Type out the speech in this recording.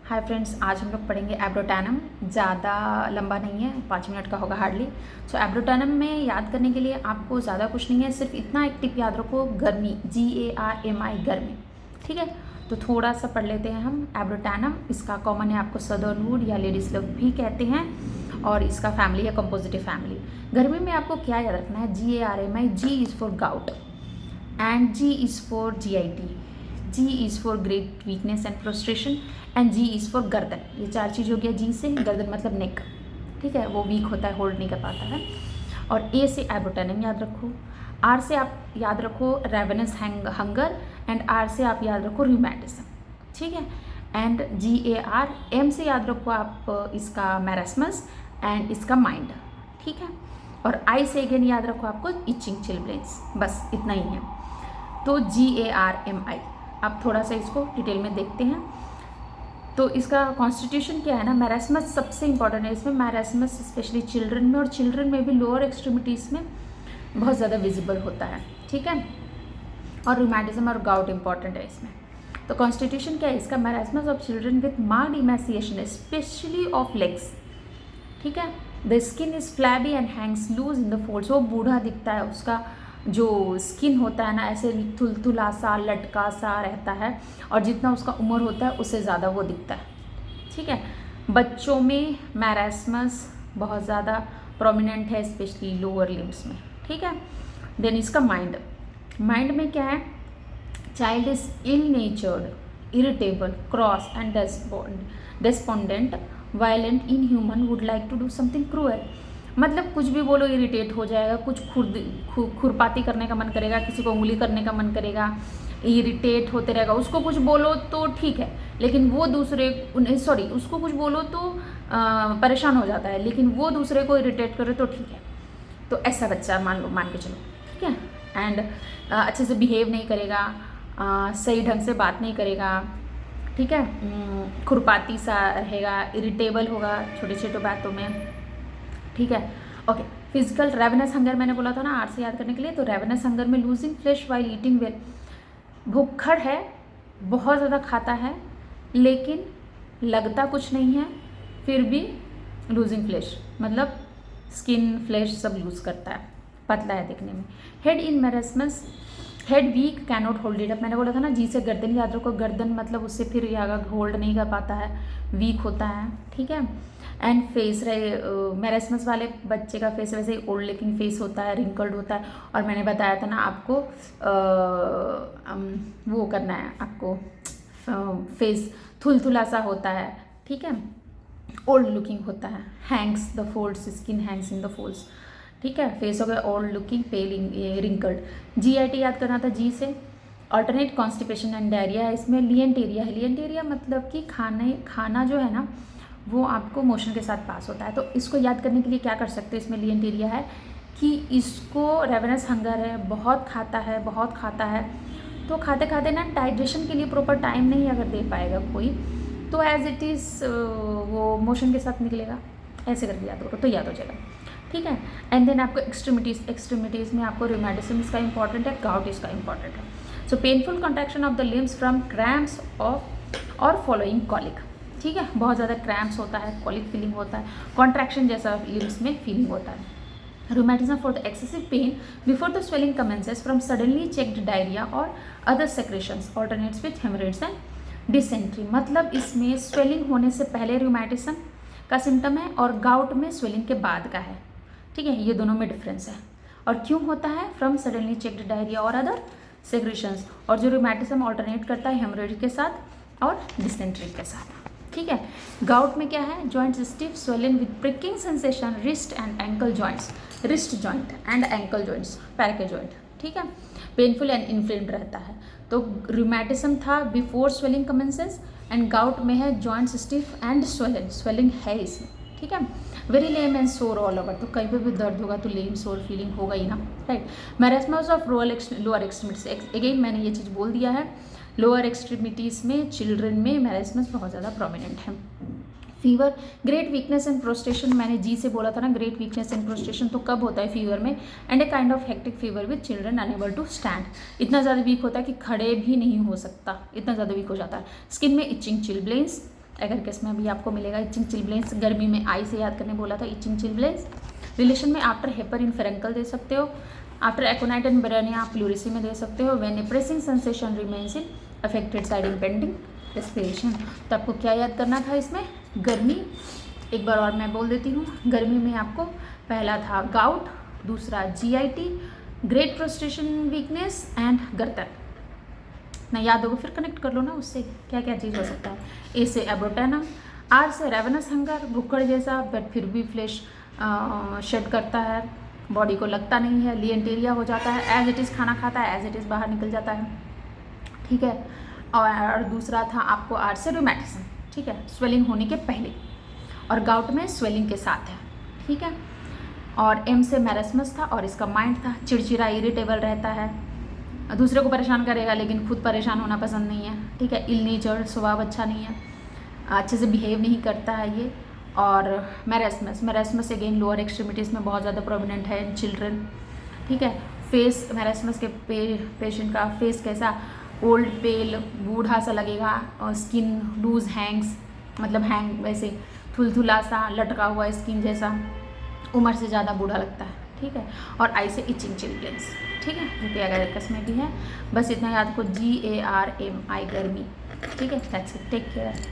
Hi friends, आज हम लोग पढ़ेंगे एब्रोटैनम। ज़्यादा लंबा नहीं है, 5 मिनट का होगा हार्डली। सो एब्रोटैनम में याद करने के लिए आपको ज़्यादा कुछ नहीं है, सिर्फ इतना एक टिप याद रखो, गर्मी, GARMI, गर्मी। ठीक है, तो थोड़ा सा पढ़ लेते हैं हम। एब्रोटैनम, इसका कॉमन है आपको सदर्न वुड या लेडीज लव भी कहते हैं, और इसका फैमिली है कंपोजिटिव फैमिली। गर्मी में आपको क्या याद रखना है? GARMI, G is for gout and G is for GIT, G is for great weakness and frustration and G is for गर्दन। ये 4 चीज़ हो गया जी से। गर्दन मतलब नेक, ठीक है, वो वीक होता है, होल्ड नहीं कर पाता है। और A से एब्रोटैनम याद रखो, R से आप याद रखो रेवेनस हंगर, एंड R से आप याद रखो रूमेटिज्म, ठीक है। एंड GAR, M से याद रखो आप इसका मैरास्मस एंड इसका माइंड, ठीक है। और I से अगेन याद रखो आपको इचिंग चिलब्लेंस, बस इतना ही है। तो GARMI। अब थोड़ा सा इसको डिटेल में देखते हैं। तो इसका कॉन्स्टिट्यूशन क्या है ना, मैरास्मस सबसे इंपॉर्टेंट है इसमें। मैरास्मस स्पेशली चिल्ड्रन में, और चिल्ड्रन में भी लोअर एक्सट्रीमिटीज़ में बहुत ज़्यादा विजिबल होता है, ठीक है। और रूमेटिज्म और गाउट इंपॉर्टेंट है इसमें। तो कॉन्स्टिट्यूशन क्या है इसका? Marasmus of children with marked emaciation specially of legs, ठीक है। The skin is flabby and hangs loose in the folds. वो बूढ़ा दिखता है, उसका जो स्किन होता है ना ऐसे थुलथुला सा, लटका सा रहता है, और जितना उसका उम्र होता है उससे ज़्यादा वो दिखता है, ठीक है। बच्चों में मैरास्मस बहुत ज़्यादा प्रोमिनेंट है, स्पेशली लोअर लिम्स में, ठीक है। देन इसका माइंड, माइंड में क्या है? Child is ill natured, irritable, cross and despondent, violent, inhuman, would like to do something cruel. मतलब कुछ भी बोलो इरिटेट हो जाएगा, कुछ खुरपाती करने का मन करेगा, किसी को उंगली करने का मन करेगा, इरिटेट होते रहेगा। उसको कुछ बोलो तो ठीक है, लेकिन वो दूसरे उसको कुछ बोलो तो परेशान हो जाता है, लेकिन वो दूसरे को इरिटेट करे तो ठीक है। तो ऐसा बच्चा मान के चलो, ठीक है। एंड अच्छे से बिहेव नहीं करेगा, सही ढंग से बात नहीं करेगा, ठीक है। खुरपाती सा रहेगा, इरिटेबल होगा छोटे छोटे बातों में, ठीक है। ओके, फिजिकल रेवेनस हंगर मैंने बोला था ना आर से याद करने के लिए। तो रेवेनस हंगर में losing flesh while eating well, भुक्खड़ है, बहुत ज़्यादा खाता है, लेकिन लगता कुछ नहीं है, फिर भी लूजिंग फ्लेश, मतलब स्किन फ्लेश सब लूज करता है, पतला है दिखने में। Head in marasmus, head weak, cannot hold it up. मैंने बोला था ना जी से गर्दन याद रखो, गर्दन मतलब उससे फिर यहाँ होल्ड नहीं कर पाता है, वीक होता है, ठीक है। एंड फेस रहे, मैरास्मस वाले बच्चे का फेस वैसे ही ओल्ड लुकिंग फेस होता है, रिंकल्ड होता है। और मैंने बताया था ना आपको वो करना है आपको, फेस थुलथुला सा होता है, ठीक है, ओल्ड लुकिंग होता है। Hanks the folds, skin Hanks in the folds, ठीक है। फेस हो गया ओल्ड लुकिंग, पेल, रिंकल्ड। GIT याद करना था जी से। ऑल्टरनेट कॉन्स्टिपेशन एंड डायरिया है इसमें। लियंटेरिया है, लियंटेरिया मतलब कि खाना जो है ना वो आपको मोशन के साथ पास होता है। तो इसको याद करने के लिए क्या कर सकते हैं, इसमें लियंटेरिया है कि इसको रेवेनस हंगर है, बहुत खाता है, तो खाते खाते ना डाइजेशन के लिए प्रॉपर टाइम नहीं अगर दे पाएगा कोई, तो एज इट इज़ वो मोशन के साथ निकलेगा। ऐसे करके याद करो तो याद हो जाएगा, ठीक है। एंड देन आपको एक्सट्रीमिटीज़ में आपको रूमेटिज्म इसका इंपॉर्टेंट है, गाउट इसका इंपॉर्टेंट है। So painful contraction of the limbs from cramps of और फॉलोइंग कॉलिक, ठीक है। बहुत ज़्यादा क्रैम्प्स होता है, कॉलिक फीलिंग होता है, कॉन्ट्रैक्शन जैसा लिम्स में फीलिंग होता है। Rheumatism for the excessive pain before the swelling commences from suddenly checked diarrhoea और other secretions, alternates with haemorrhoids and dysentery. मतलब इसमें स्वेलिंग होने से पहले रूमेटिज्म का सिम्टम है, और गाउट में स्वेलिंग के बाद का है, ठीक है। ये दोनों में डिफरेंस है। और क्यों होता है? फ्रॉम सडनली चेक्ड डायरिया और अदर सेक्रेशंस। और जो रूमेटिज्म ऑल्टरनेट करता है हेमरेज के साथ और डिसेंट्री के साथ, ठीक है। गाउट में क्या है? Joints stiff, swollen with pricking sensation, wrist and ankle joints, wrist joint and ankle joints, पैर के जॉइंट, ठीक है। पेनफुल एंड इन्फ्लेम्ड रहता है। तो रूमेटिज्म था before swelling commences, and gout में है joints stiff and swollen, swelling है इसमें, ठीक है। वेरी लेम एंड सोर ऑल ओवर, तो कहीं पर भी दर्द होगा तो लेम सोर फीलिंग होगा ही ना, right. Marasmus of lower extremities, again मैंने ये चीज़ बोल दिया है, लोअर एक्सट्रीमिटीज़ में चिल्ड्रन में मैरास्मस बहुत ज़्यादा प्रोमिनेंट है। Fever, great weakness and prostration, मैंने जी से बोला था ना, ग्रेट वीकनेस एंड प्रोस्टेशन तो कब होता है फीवर में? And a kind of hectic fever with children unable to stand, इतना ज़्यादा वीक होता है कि खड़े भी नहीं हो सकता, इतना ज़्यादा वीक हो जाता है। स्किन में इचिंग, चिलब्लेंस, एगरकस में भी आपको मिलेगा इचिंग चिलब्लेंस, गर्मी में आई से याद करने बोला था, इचिंग चिलब्लेंस। रिलेशन में आफ्टर हेपरिन फेरेंकल दे सकते हो, आफ्टर एकोनाइट एंड ब्रेनिया प्लूरिसी में दे सकते हो, when A pressing sensation remains in affected side impending respiration. तो आपको क्या याद करना था इसमें, गर्मी, एक बार और मैं बोल देती हूँ, गर्मी में आपको पहला था गाउट, दूसरा GIT, great prostration weakness and गर्दन। ना याद होगा फिर कनेक्ट कर लो ना उससे, क्या क्या चीज़ हो सकता है। ए से एब्रोटेनम, आर से रेवेनस हंगर, भुक्कड़ जैसा बट फिर भी फ्लैश शेड करता है, बॉडी को लगता नहीं है, लिएंटेरिया हो जाता है, एज इट इज़ खाना खाता है, एज इट इज़ बाहर निकल जाता है, ठीक है। और दूसरा था आपको आर से रूमेटिज्म, ठीक है, स्वेलिंग होने के पहले, और गाउट में स्वेलिंग के साथ है, ठीक है। और एम से मैरस्मस था और इसका माइंड था, चिड़चिड़ा इरिटेबल रहता है, दूसरे को परेशान करेगा लेकिन खुद परेशान होना पसंद नहीं है, ठीक है। इल नेचर, स्वभाव अच्छा नहीं है, अच्छे से बिहेव नहीं करता है ये। और मैरस्मस अगेन लोअर एक्सट्रीमिटीज़ में बहुत ज़्यादा प्रोमिनेंट है इन चिल्ड्रन, ठीक है। फेस, मैरस्मस के पेशेंट का फेस कैसा, ओल्ड पेल, बूढ़ा सा लगेगा, और स्किन लूज हैंग्स, मतलब हैंग वैसे थुलथुला सा लटका हुआ स्किन जैसा, उम्र से ज़्यादा बूढ़ा लगता है, ठीक है। और आई से इचिंग चिलब्लेंस, ठीक है, जो कि एगरकस में भी है। बस इतना याद को, GARMI गर्मी, ठीक है। That's it, take care.